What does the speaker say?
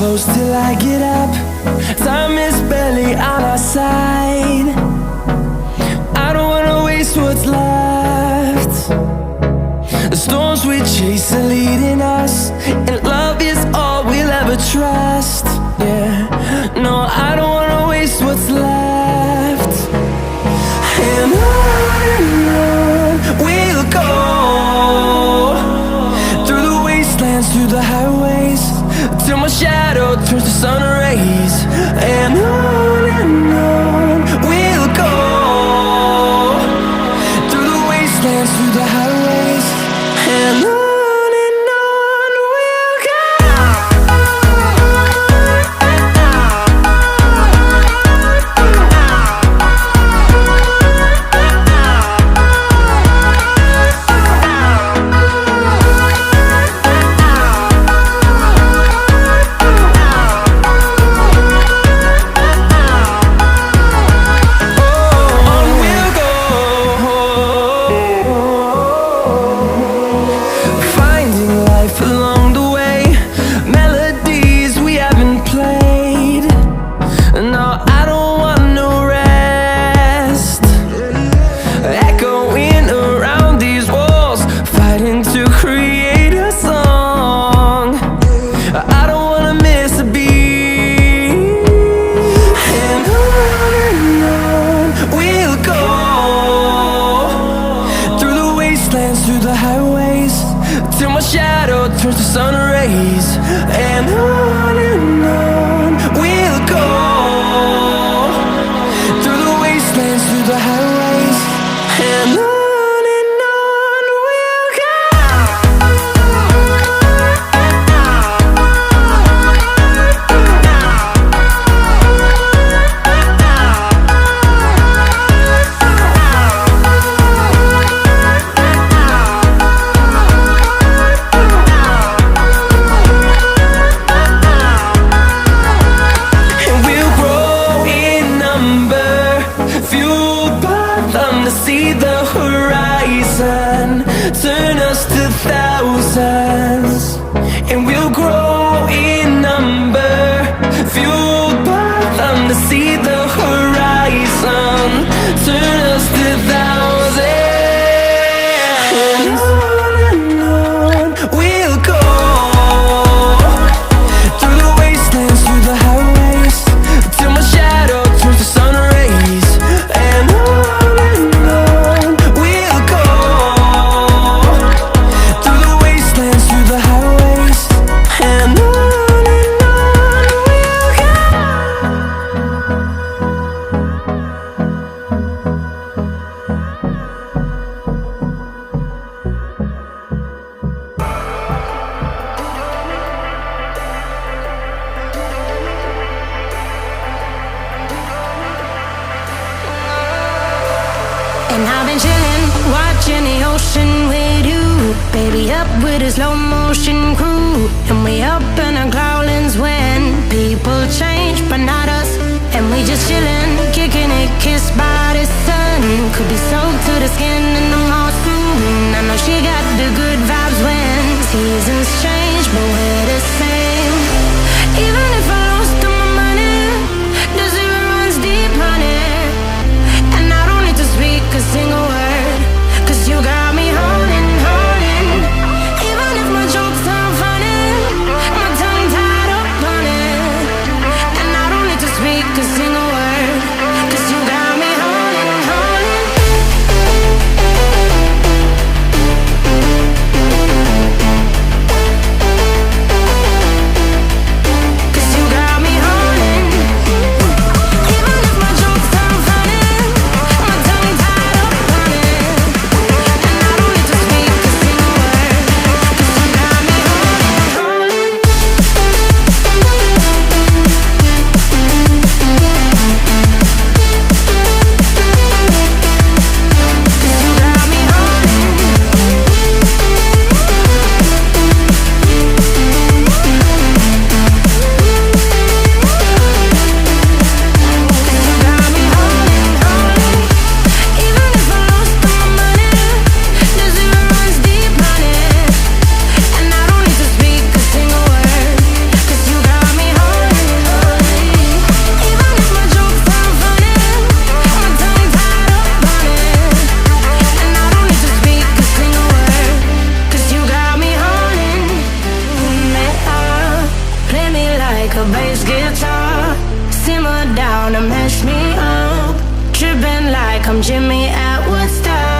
close till I get up. Time is barely on our side. I don't wanna waste what's left. The storms we chase are leading us, and love is all we'll ever trust. Yeah, no, I don't wanna waste what's left. And on we'll go, through the wastelands, through the highways, till my shadow turns to sun rays. And on we'll go, through the wastelands, through the highways, and on. Through the highways, till my shadow turns to sun rays. And on we'll go, through the wastelands, through the highways, and on we'll go. See the horizon turn us to thousands, and we'll grow in number, fueled by them to see the horizon turn us to thousands. And on we'll go, through the wastelands, through the highways, till my shadow turns to sun rays. And And I've been chillin', watching the ocean with you, baby, up with a slow motion crew. And we up in our clouds when people change, but not us. And we just chillin', kicking it, kissed by the sun. Could be soaked to the skin in the mall soon. I know she got the good vibes when seasons change, but we're the same. Even if I lost all my money, the zero runs deep, honey. And I don't need to speak a single word, 'cause you got me holding, holding. Even if my jokes aren't funny, my tongue tied up on it. And I don't need to speak a single word, 'cause you got me holding, holding. down to mess me up. Tripping like I'm Jimmy at Woodstock.